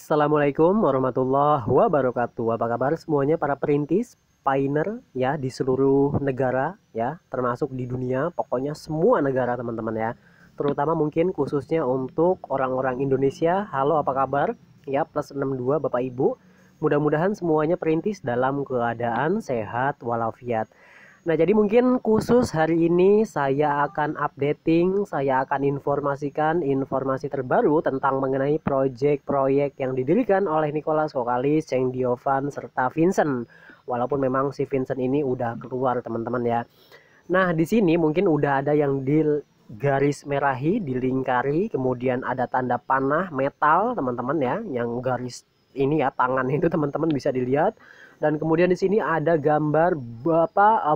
Assalamualaikum warahmatullahi wabarakatuh. Apa kabar semuanya para perintis, pioneer ya di seluruh negara ya, termasuk di dunia, pokoknya semua negara teman-teman ya. Terutama mungkin khususnya untuk orang-orang Indonesia. Halo, apa kabar? Ya, plus 62 Bapak Ibu. Mudah-mudahan semuanya perintis dalam keadaan sehat walafiat. Nah, jadi mungkin khusus hari ini saya akan updating, saya akan informasikan informasi terbaru tentang mengenai proyek-proyek yang didirikan oleh Nicholas Kokalis, Cheng Diovan, serta Vincent. Walaupun memang si Vincent ini udah keluar teman-teman ya. Nah, di sini mungkin udah ada yang di garis merahi, dilingkari, kemudian ada tanda panah metal teman-teman ya, yang garis ini ya tangan itu teman-teman bisa dilihat. Dan kemudian di sini ada gambar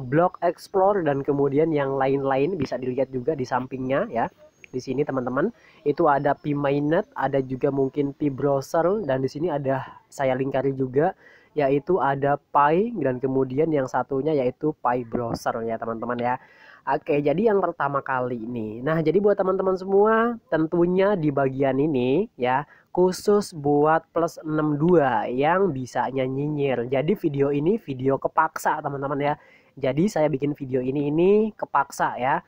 block explore dan kemudian yang lain-lain bisa dilihat juga di sampingnya ya. Di sini teman-teman itu ada pMainet, ada juga mungkin pBrowser, dan di sini ada saya lingkari juga yaitu ada Pi, dan kemudian yang satunya yaitu pBrowser ya teman-teman ya. Oke, jadi yang pertama kali ini. Nah, jadi buat teman-teman semua tentunya di bagian ini ya khusus buat plus 62 yang bisanya nyinyir. Jadi video ini video kepaksa teman-teman ya. Jadi saya bikin video ini kepaksa ya.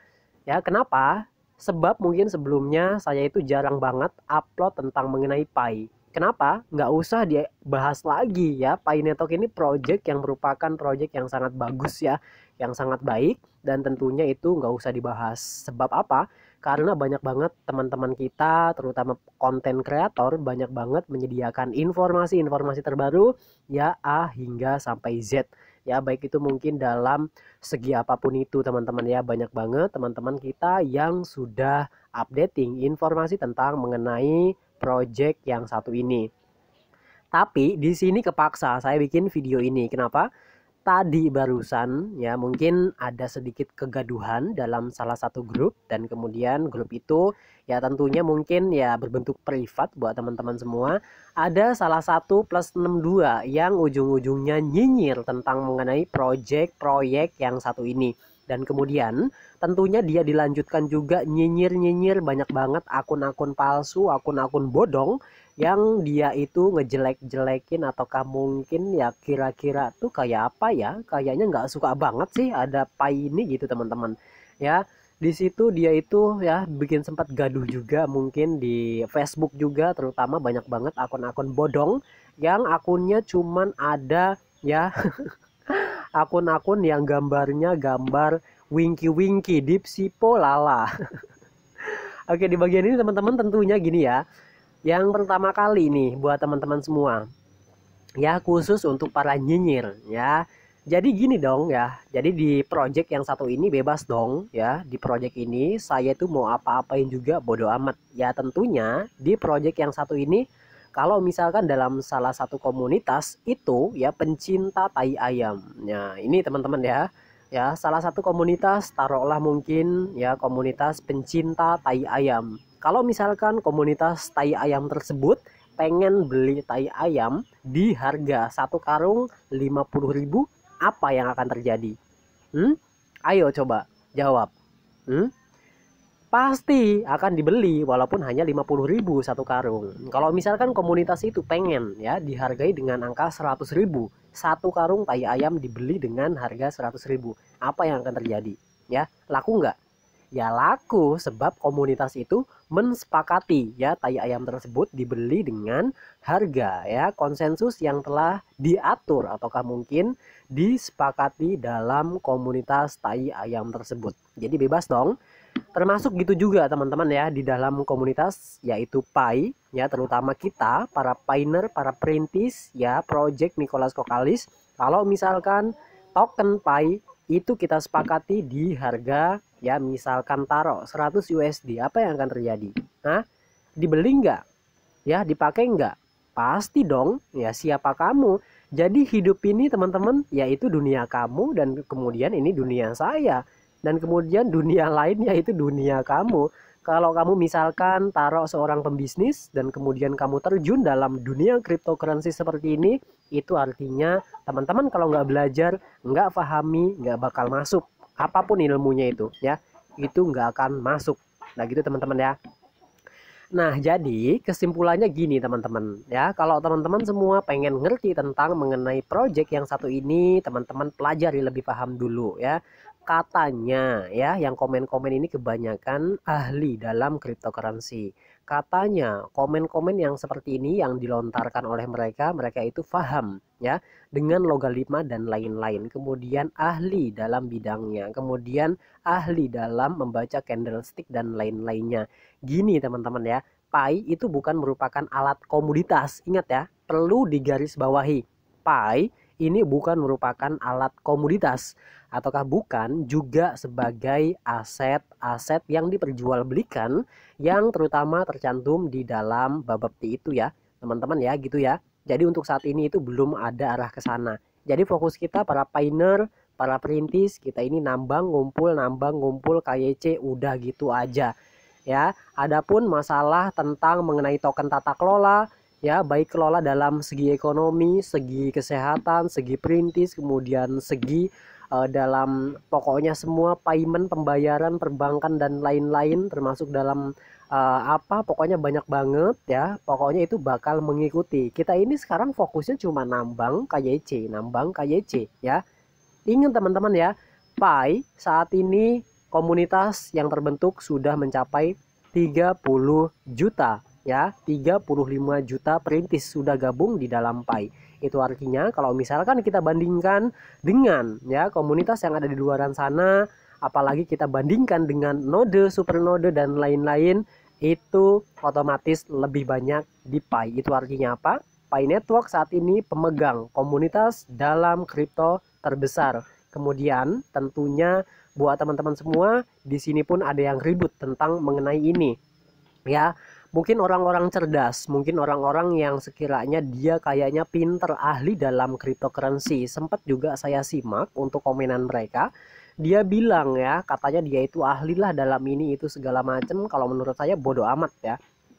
Ya, kenapa? Sebab mungkin sebelumnya saya itu jarang banget upload tentang mengenai Pi. Kenapa? Nggak usah dibahas lagi ya. Pi Network ini project yang merupakan project yang sangat bagus ya, yang sangat baik, dan tentunya itu nggak usah dibahas. Sebab apa? Karena banyak banget teman-teman kita, terutama konten kreator, banyak banget menyediakan informasi-informasi terbaru ya A hingga sampai Z. Ya, baik itu mungkin dalam segi apapun itu teman-teman ya, banyak banget teman-teman kita yang sudah updating informasi tentang mengenai project yang satu ini. Tapi di sini kepaksa saya bikin video ini. Kenapa? Tadi barusan ya mungkin ada sedikit kegaduhan dalam salah satu grup, dan kemudian grup itu ya tentunya mungkin ya berbentuk privat buat teman-teman semua. Ada salah satu plus 62 yang ujung-ujungnya nyinyir tentang mengenai proyek yang satu ini. Dan kemudian tentunya dia dilanjutkan juga nyinyir-nyinyir banyak banget akun-akun palsu, akun-akun bodong yang dia itu ngejelek-jelekin, ataukah mungkin ya kira-kira tuh kayak apa ya, kayaknya nggak suka banget sih ada Pi ini gitu teman-teman ya. Di situ dia itu ya bikin sempat gaduh juga mungkin di Facebook juga, terutama banyak banget akun-akun bodong yang akunnya cuman ada ya akun-akun yang gambarnya gambar Winky Winky Dipsipo Lala. Oke, di bagian ini teman-teman tentunya gini ya. Yang pertama kali nih buat teman-teman semua ya, khusus untuk para nyinyir ya. Jadi gini dong ya. Jadi di project yang satu ini bebas dong ya. Di project ini saya tuh mau apa-apain juga bodo amat. Ya tentunya di project yang satu ini kalau misalkan dalam salah satu komunitas itu ya pencinta tai ayam. Nah, ini teman-teman ya. Ya, salah satu komunitas taruhlah mungkin ya komunitas pencinta tai ayam. Kalau misalkan komunitas tai ayam tersebut pengen beli tai ayam di harga satu karung 50.000, apa yang akan terjadi? Ayo coba jawab. Pasti akan dibeli walaupun hanya 50.000 satu karung. Kalau misalkan komunitas itu pengen ya dihargai dengan angka 100.000, satu karung tai ayam dibeli dengan harga 100.000, apa yang akan terjadi? Ya, laku nggak? Ya laku, sebab komunitas itu mensepakati ya tai ayam tersebut dibeli dengan harga ya konsensus yang telah diatur ataukah mungkin disepakati dalam komunitas tai ayam tersebut. Jadi bebas dong. Termasuk gitu juga teman-teman ya di dalam komunitas yaitu Pi ya, terutama kita para pioneer, para perintis ya project Nicholas Kokalis. Kalau misalkan token Pi itu kita sepakati di harga ya misalkan taruh 100 USD, apa yang akan terjadi? Hah? Dibeli nggak? Ya, dipakai nggak? Pasti dong. Ya, siapa kamu? Jadi hidup ini teman-teman yaitu dunia kamu, dan kemudian ini dunia saya, dan kemudian dunia lain yaitu dunia kamu. Kalau kamu misalkan taruh seorang pembisnis dan kemudian kamu terjun dalam dunia cryptocurrency seperti ini, itu artinya teman-teman kalau nggak belajar, nggak pahami, nggak bakal masuk. Apapun ilmunya itu ya, itu nggak akan masuk. Nah gitu teman-teman ya. Nah, jadi kesimpulannya gini teman-teman ya. Kalau teman-teman semua pengen ngerti tentang mengenai project yang satu ini, teman-teman pelajari lebih paham dulu ya. Katanya ya, yang komen-komen ini kebanyakan ahli dalam cryptocurrency. Katanya komen-komen yang seperti ini yang dilontarkan oleh mereka, mereka itu paham ya dengan logaritma dan lain-lain. Kemudian ahli dalam bidangnya, kemudian ahli dalam membaca candlestick dan lain-lainnya. Gini teman-teman ya, pi itu bukan merupakan alat komoditas. Ingat ya, perlu digarisbawahi. Pi ini bukan merupakan alat komoditas ataukah bukan juga sebagai aset-aset yang diperjualbelikan yang terutama tercantum di dalam Bapepti itu ya, teman-teman ya, gitu ya. Jadi untuk saat ini itu belum ada arah ke sana. Jadi fokus kita para pioneer, para perintis, kita ini nambang ngumpul KYC udah gitu aja. Ya, adapun masalah tentang mengenai token tata kelola ya, baik kelola dalam segi ekonomi, segi kesehatan, segi perintis, kemudian segi dalam pokoknya semua payment, pembayaran, perbankan dan lain-lain termasuk dalam pokoknya banyak banget ya. Pokoknya itu bakal mengikuti. Kita ini sekarang fokusnya cuma nambang KYC ya. Ingat teman-teman ya, Pi saat ini komunitas yang terbentuk sudah mencapai 30 juta ya, 35 juta perintis sudah gabung di dalam Pi. Itu artinya kalau misalkan kita bandingkan dengan ya komunitas yang ada di luaran sana, apalagi kita bandingkan dengan node, supernode dan lain-lain, itu otomatis lebih banyak di Pi. Itu artinya apa? Pi Network saat ini pemegang komunitas dalam kripto terbesar. Kemudian tentunya buat teman-teman semua di sini pun ada yang ribut tentang mengenai ini. Ya, mungkin orang-orang cerdas, mungkin orang-orang yang sekiranya dia kayaknya pinter ahli dalam cryptocurrency. Sempat juga saya simak untuk komenan mereka. Dia bilang ya, katanya dia itu ahli lah dalam ini itu segala macam. Kalau menurut saya bodoh amat ya.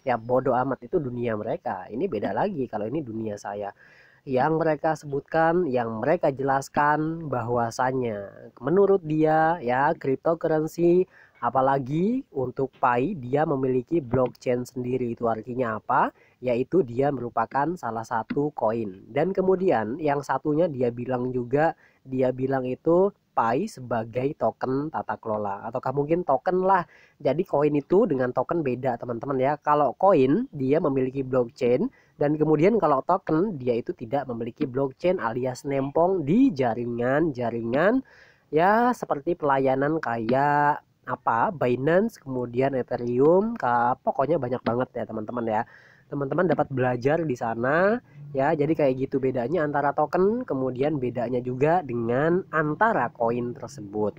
Ya bodoh amat, itu dunia mereka. Ini beda lagi kalau ini dunia saya. Yang mereka sebutkan, yang mereka jelaskan bahwasannya menurut dia ya cryptocurrency apalagi untuk Pi dia memiliki blockchain sendiri. Itu artinya apa? Yaitu dia merupakan salah satu koin. Dan kemudian yang satunya dia bilang juga, dia bilang itu Pi sebagai token tata kelola ataukah mungkin token lah. Jadi koin itu dengan token beda teman-teman ya. Kalau koin dia memiliki blockchain, dan kemudian kalau token dia itu tidak memiliki blockchain alias nempong di jaringan-jaringan ya, seperti pelayanan kayak Binance, kemudian Ethereum, pokoknya banyak banget ya teman-teman ya. Teman-teman dapat belajar di sana ya. Jadi kayak gitu bedanya antara token, kemudian bedanya juga dengan antara koin tersebut.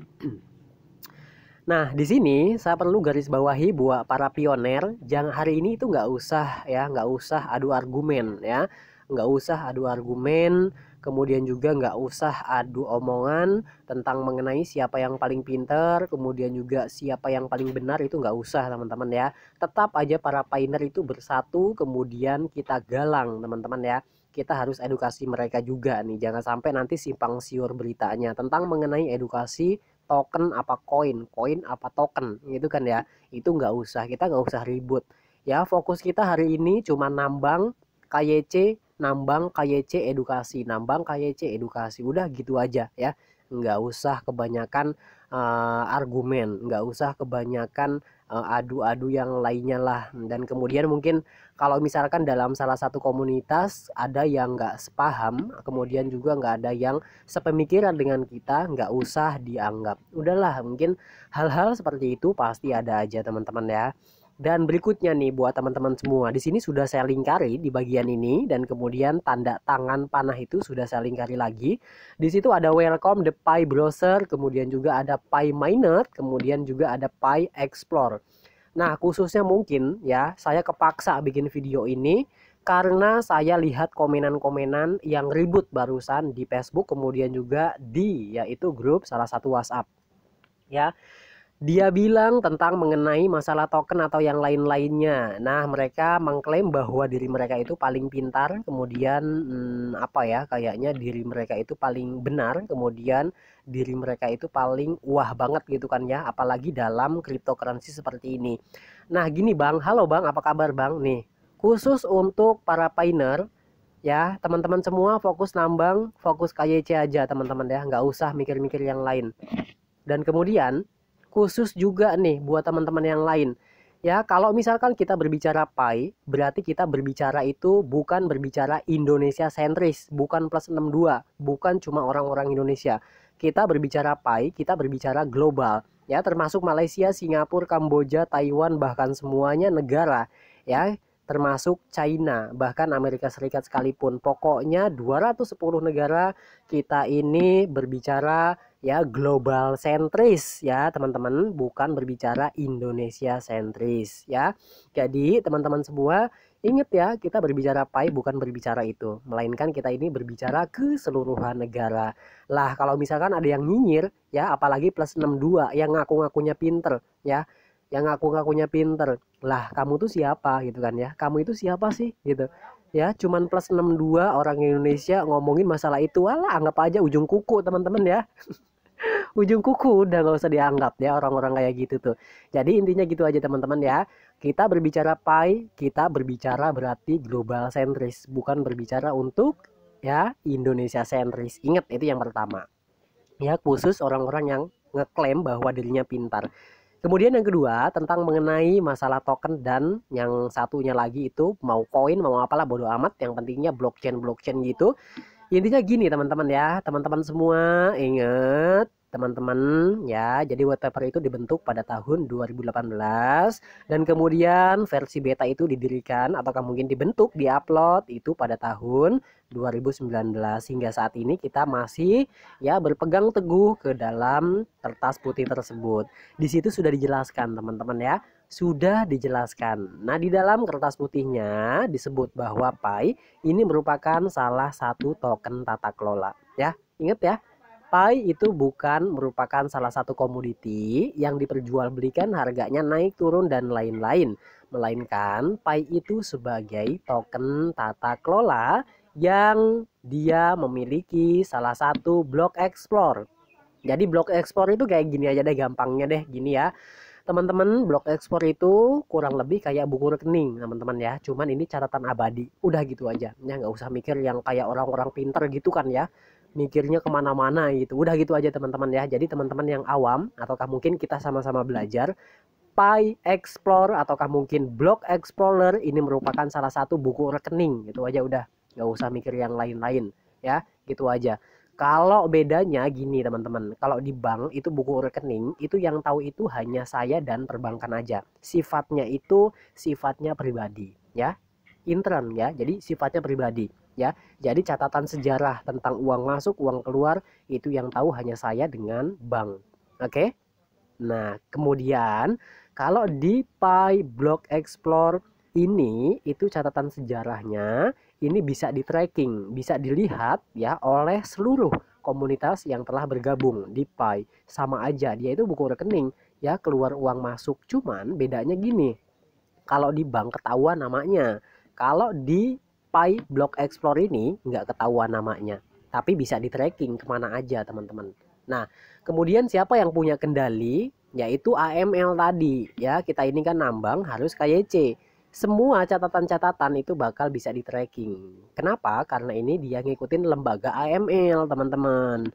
Nah, di sini saya perlu garis bawahi buat para pioner, jangan hari ini itu nggak usah ya, nggak usah adu argumen ya, nggak usah adu argumen, kemudian juga nggak usah adu omongan tentang mengenai siapa yang paling pinter, kemudian juga siapa yang paling benar, itu nggak usah teman-teman ya. Tetap aja para pioner itu bersatu, kemudian kita galang teman-teman ya. Kita harus edukasi mereka juga nih, jangan sampai nanti simpang siur beritanya tentang mengenai edukasi token apa koin, koin apa token gitu kan ya. Itu nggak usah, kita nggak usah ribut ya. Fokus kita hari ini cuma nambang KYC, nambang KYC edukasi, nambang KYC edukasi, udah gitu aja ya. Nggak usah kebanyakan argumen, nggak usah kebanyakan adu-adu yang lainnya lah. Dan kemudian mungkin kalau misalkan dalam salah satu komunitas ada yang nggak sepaham, kemudian juga nggak ada yang sepemikiran dengan kita, nggak usah dianggap. Udahlah, mungkin hal-hal seperti itu pasti ada aja teman-teman ya. Dan berikutnya nih buat teman-teman semua, di sini sudah saya lingkari di bagian ini, dan kemudian tanda tangan panah itu sudah saya lingkari lagi. Di situ ada welcome the Pi browser, kemudian juga ada Pi Miner, kemudian juga ada Pi Explore. Nah, khususnya mungkin ya, saya kepaksa bikin video ini karena saya lihat komenan-komenan yang ribut barusan di Facebook, kemudian juga di yaitu grup salah satu WhatsApp. Ya, Dia bilang tentang mengenai masalah token atau yang lain-lainnya. Nah, mereka mengklaim bahwa diri mereka itu paling pintar, kemudian apa ya, kayaknya diri mereka itu paling benar, kemudian diri mereka itu paling wah banget gitu kan ya, apalagi dalam cryptocurrency seperti ini. Nah, gini Bang, halo Bang, apa kabar Bang? Nih, khusus untuk para pioneer ya, teman-teman semua fokus nambang, fokus KYC aja teman-teman ya, nggak usah mikir-mikir yang lain. Dan kemudian khusus juga nih buat teman-teman yang lain. Ya, kalau misalkan kita berbicara Pi, berarti kita berbicara itu bukan berbicara Indonesia sentris, bukan plus 62, bukan cuma orang-orang Indonesia. Kita berbicara Pi, kita berbicara global, ya, termasuk Malaysia, Singapura, Kamboja, Taiwan, bahkan semuanya negara, ya, termasuk China, bahkan Amerika Serikat sekalipun. Pokoknya 210 negara kita ini berbicara ya global sentris ya teman-teman, bukan berbicara Indonesia sentris ya. Jadi teman-teman semua ingat ya, kita berbicara Pi bukan berbicara itu, melainkan kita ini berbicara keseluruhan negara. Lah kalau misalkan ada yang nyinyir ya, apalagi plus 62 yang ngaku-ngakunya pinter ya, yang ngaku-ngakunya pinter, lah kamu tuh siapa gitu kan ya, kamu itu siapa sih gitu ya, cuman plus 62 orang Indonesia ngomongin masalah itu, walah anggap aja ujung kuku teman-teman ya. Ujung kuku udah nggak usah dianggap ya orang-orang kayak gitu tuh. Jadi intinya gitu aja teman-teman ya. Kita berbicara Pi, kita berbicara berarti global sentris, bukan berbicara untuk ya Indonesia sentris. Ingat itu yang pertama. Ya khusus orang-orang yang ngeklaim bahwa dirinya pintar. Kemudian yang kedua tentang mengenai masalah token, dan yang satunya lagi itu mau koin mau apalah bodo amat, yang pentingnya blockchain gitu. Intinya gini teman-teman ya, teman-teman semua ingat teman-teman ya, jadi white paper itu dibentuk pada tahun 2018 dan kemudian versi beta itu didirikan atau mungkin dibentuk, diupload itu pada tahun 2019. Hingga saat ini kita masih ya berpegang teguh ke dalam kertas putih tersebut. Di situ sudah dijelaskan teman-teman ya, sudah dijelaskan. Nah, di dalam kertas putihnya disebut bahwa Pi ini merupakan salah satu token tata kelola ya. Ingat ya, Pi itu bukan merupakan salah satu komoditi yang diperjualbelikan harganya naik turun dan lain-lain, melainkan Pi itu sebagai token tata kelola yang dia memiliki salah satu block explore. Jadi block explore itu kayak gini aja deh gampangnya deh, gini ya teman-teman. Block explore itu kurang lebih kayak buku rekening teman-teman ya, cuman ini catatan abadi, udah gitu aja ya, nggak usah mikir yang kayak orang-orang pinter gitu kan ya, mikirnya kemana-mana gitu, udah gitu aja teman-teman ya. Jadi teman-teman yang awam ataukah mungkin kita sama-sama belajar, Pi Explore ataukah mungkin Block Explorer ini merupakan salah satu buku rekening gitu aja udah, nggak usah mikir yang lain-lain ya, gitu aja. Kalau bedanya gini teman-teman, kalau di bank itu buku rekening itu yang tahu itu hanya saya dan perbankan aja, sifatnya itu sifatnya pribadi ya, intern ya, jadi sifatnya pribadi ya. Jadi catatan sejarah tentang uang masuk uang keluar itu yang tahu hanya saya dengan bank. Oke. Nah, kemudian kalau di Pi Block Explore ini itu catatan sejarahnya ini bisa di tracking, bisa dilihat ya oleh seluruh komunitas yang telah bergabung di Pi. Sama aja, dia itu buku rekening ya, keluar uang masuk. Cuman bedanya gini, kalau di bank ketahuan namanya, kalau di Pi Block Explore ini nggak ketahuan namanya, tapi bisa di tracking kemana aja teman-teman. Nah, kemudian siapa yang punya kendali? Yaitu AML tadi ya, kita ini kan nambang harus KYC. Semua catatan-catatan itu bakal bisa di tracking. Kenapa? Karena ini dia ngikutin lembaga AML teman-teman.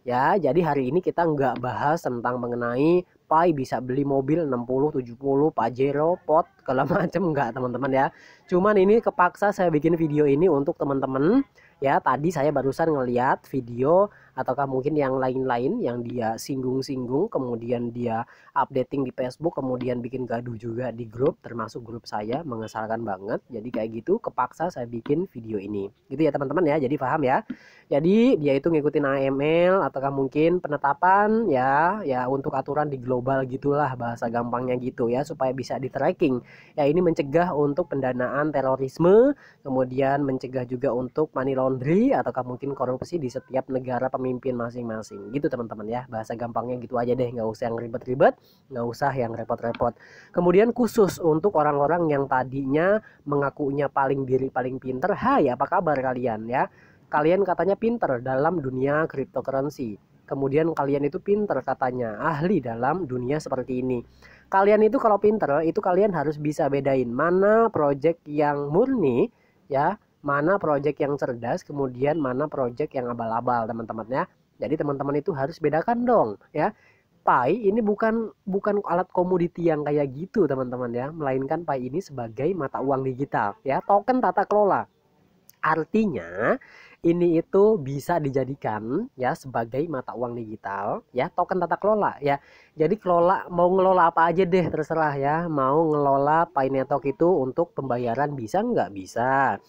Ya, jadi hari ini kita nggak bahas tentang mengenai Pi bisa beli mobil 60, 70, Pajero, pot, segala macam, nggak teman-teman ya. Cuman ini kepaksa saya bikin video ini untuk teman-teman. Ya, tadi saya barusan ngeliat video ataukah mungkin yang lain-lain yang dia singgung-singgung, kemudian dia updating di Facebook, kemudian bikin gaduh juga di grup, termasuk grup saya, mengesalkan banget. Jadi kayak gitu, kepaksa saya bikin video ini. Gitu ya teman-teman ya, jadi paham ya. Jadi dia itu ngikutin AML ataukah mungkin penetapan ya, ya untuk aturan di global gitulah bahasa gampangnya gitu ya, supaya bisa di tracking. Ya ini mencegah untuk pendanaan terorisme, kemudian mencegah juga untuk money laundry ataukah mungkin korupsi di setiap negara pemimpin masing-masing gitu teman-teman ya. Bahasa gampangnya gitu aja deh, nggak usah yang ribet-ribet, nggak usah yang repot-repot. Kemudian khusus untuk orang-orang yang tadinya mengakunya paling diri paling pinter, hai apa kabar kalian ya, kalian katanya pinter dalam dunia cryptocurrency, kemudian kalian itu pinter katanya ahli dalam dunia seperti ini. Kalian itu kalau pinter itu kalian harus bisa bedain mana project yang murni ya, mana project yang cerdas, kemudian mana project yang abal-abal teman-teman ya. Jadi teman-teman itu harus bedakan dong ya. Pi ini bukan bukan alat komoditi yang kayak gitu teman-teman ya, melainkan Pi ini sebagai mata uang digital ya, token tata kelola. Artinya ini itu bisa dijadikan ya sebagai mata uang digital ya, token tata kelola ya. Jadi kelola mau ngelola apa aja deh terserah ya. Mau ngelola Pi Network itu untuk pembayaran bisa nggak? Bisa.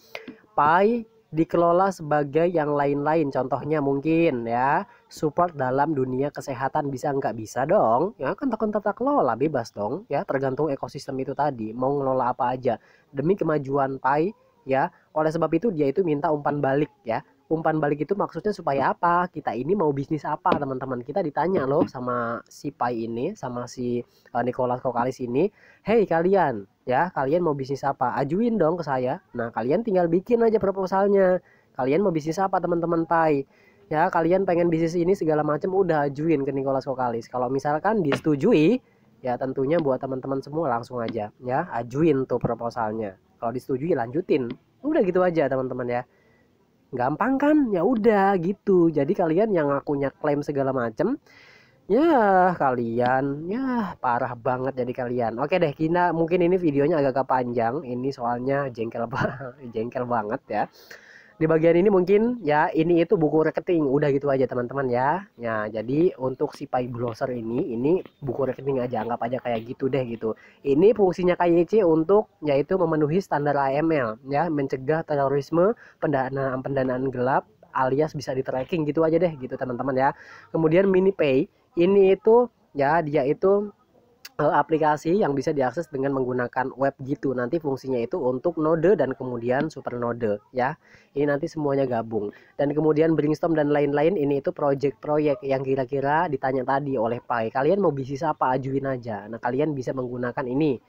Pi dikelola sebagai yang lain-lain, contohnya mungkin ya support dalam dunia kesehatan bisa nggak? Bisa dong ya, kan token tata kelola bebas dong ya, tergantung ekosistem itu tadi mau ngelola apa aja demi kemajuan Pi ya. Oleh sebab itu dia itu minta umpan balik ya. Umpan balik itu maksudnya supaya apa? Kita ini mau bisnis apa teman-teman? Kita ditanya loh sama si Pai ini, sama si Nicholas Kokalis ini, hey kalian ya, kalian mau bisnis apa? Ajuin dong ke saya. Nah kalian tinggal bikin aja proposalnya. Kalian mau bisnis apa teman-teman Pai? Ya kalian pengen bisnis ini segala macam, udah ajuin ke Nicholas Kokalis. Kalau misalkan disetujui, ya tentunya buat teman-teman semua langsung aja ya ajuin tuh proposalnya. Kalau disetujui lanjutin. Udah gitu aja teman-teman ya. Gampang kan? Ya udah gitu. Jadi kalian yang ngakunya klaim segala macem, ya kalian ya parah banget jadi kalian. Oke deh, kita mungkin ini videonya agak panjang. Ini soalnya jengkel banget, jengkel banget ya. Di bagian ini mungkin ya ini itu buku rekening, udah gitu aja teman-teman ya. Ya jadi untuk si Pi Browser ini buku rekening aja, anggap aja kayak gitu deh gitu. Ini fungsinya KYC untuk yaitu memenuhi standar AML ya, mencegah terorisme, pendanaan gelap alias bisa di tracking gitu aja deh gitu teman-teman ya. Kemudian MiniPay ini itu ya dia itu aplikasi yang bisa diakses dengan menggunakan web gitu. Nanti fungsinya itu untuk node dan kemudian super node ya. Ini nanti semuanya gabung. Dan kemudian brainstorm dan lain-lain ini itu proyek-proyek yang kira-kira ditanya tadi oleh Pai. Kalian mau bisnis apa? Ajuin aja. Nah, kalian bisa menggunakan ini.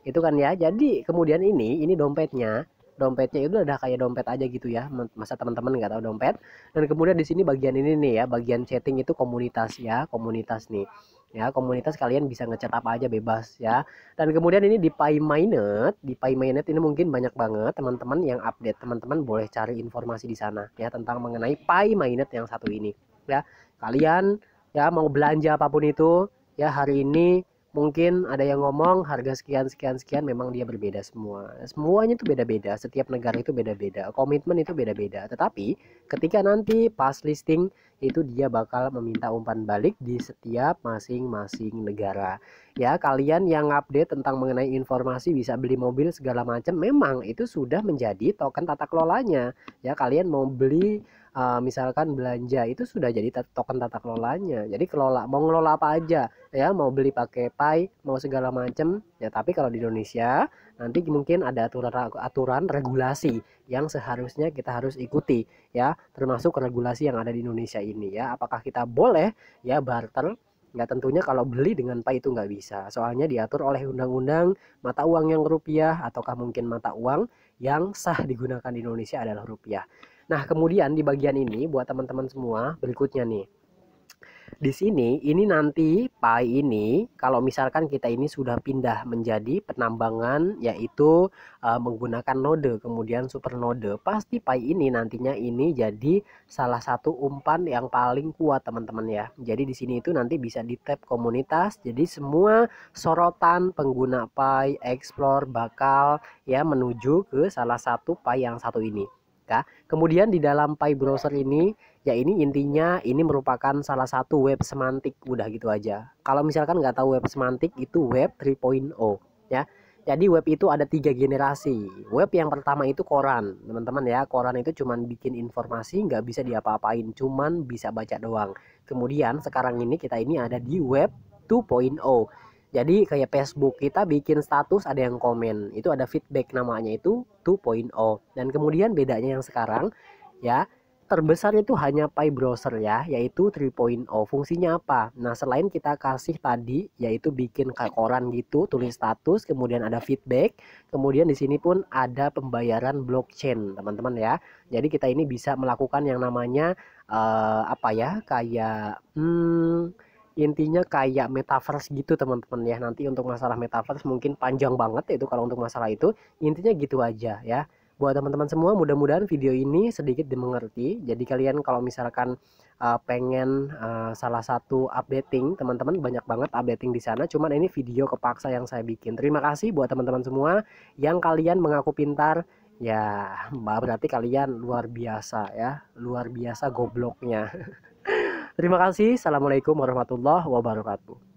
Itu kan ya. Jadi kemudian ini dompetnya. Dompetnya itu udah kayak dompet aja gitu ya. Masa teman-teman nggak tahu dompet? Dan kemudian di sini bagian ini nih ya, bagian chatting itu komunitas ya, komunitas nih. Ya, komunitas kalian bisa ngechat apa aja bebas ya. Dan kemudian ini di PayMainet, di PayMainet ini mungkin banyak banget teman-teman yang update. Teman-teman boleh cari informasi di sana ya tentang mengenai PayMainet yang satu ini ya. Kalian ya mau belanja apapun itu ya hari ini mungkin ada yang ngomong harga sekian sekian sekian, memang dia berbeda semua. Semuanya itu beda-beda, setiap negara itu beda-beda, komitmen itu beda-beda. Tetapi ketika nanti pas listing itu dia bakal meminta umpan balik di setiap masing-masing negara. Ya, kalian yang update tentang mengenai informasi bisa beli mobil segala macam, memang itu sudah menjadi token tata kelolanya. Ya, kalian mau beli misalkan belanja itu sudah jadi token tata kelolanya. Jadi kelola mau ngelola apa aja ya, mau beli pakai Pi, mau segala macam ya. Tapi kalau di Indonesia nanti mungkin ada aturan regulasi yang seharusnya kita harus ikuti ya, termasuk regulasi yang ada di Indonesia ini ya. Apakah kita boleh ya barter? Nggak, tentunya kalau beli dengan Pi itu nggak bisa, soalnya diatur oleh undang-undang mata uang yang rupiah, ataukah mungkin mata uang yang sah digunakan di Indonesia adalah rupiah. Nah kemudian di bagian ini buat teman-teman semua berikutnya nih, di sini ini nanti Pi ini kalau misalkan kita ini sudah pindah menjadi penambangan yaitu menggunakan node kemudian super node, pasti Pi ini nantinya ini jadi salah satu umpan yang paling kuat teman-teman ya. Jadi di sini itu nanti bisa di tab komunitas, jadi semua sorotan pengguna Pi explore bakal ya menuju ke salah satu Pi yang satu ini ya. Kemudian di dalam Pi browser ini ya, ini intinya ini merupakan salah satu web semantik, udah gitu aja. Kalau misalkan nggak tahu web semantik, itu web 3.0 ya. Jadi web itu ada 3 generasi. Web yang pertama itu koran teman-teman ya. Koran itu cuman bikin informasi, nggak bisa diapa-apain, cuman bisa baca doang. Kemudian sekarang ini kita ini ada di web 2.0. Jadi kayak Facebook, kita bikin status ada yang komen, itu ada feedback, namanya itu 2.0. Dan kemudian bedanya yang sekarang ya, terbesar itu hanya Pi browser ya, yaitu 3.0. Fungsinya apa? Nah, selain kita kasih tadi, yaitu bikin kayak koran gitu, tulis status, kemudian ada feedback, kemudian di sini pun ada pembayaran blockchain, teman-teman ya. Jadi kita ini bisa melakukan yang namanya apa ya, kayak intinya kayak metaverse gitu teman-teman ya. Nanti untuk masalah metaverse mungkin panjang banget itu kalau untuk masalah itu. Intinya gitu aja ya. Buat teman-teman semua, mudah-mudahan video ini sedikit dimengerti. Jadi kalian kalau misalkan pengen salah satu updating, teman-teman banyak banget updating di sana. Cuman ini video kepaksa yang saya bikin. Terima kasih buat teman-teman semua yang kalian mengaku pintar. Ya, berarti kalian luar biasa ya, luar biasa gobloknya. Terima kasih. Assalamualaikum warahmatullahi wabarakatuh.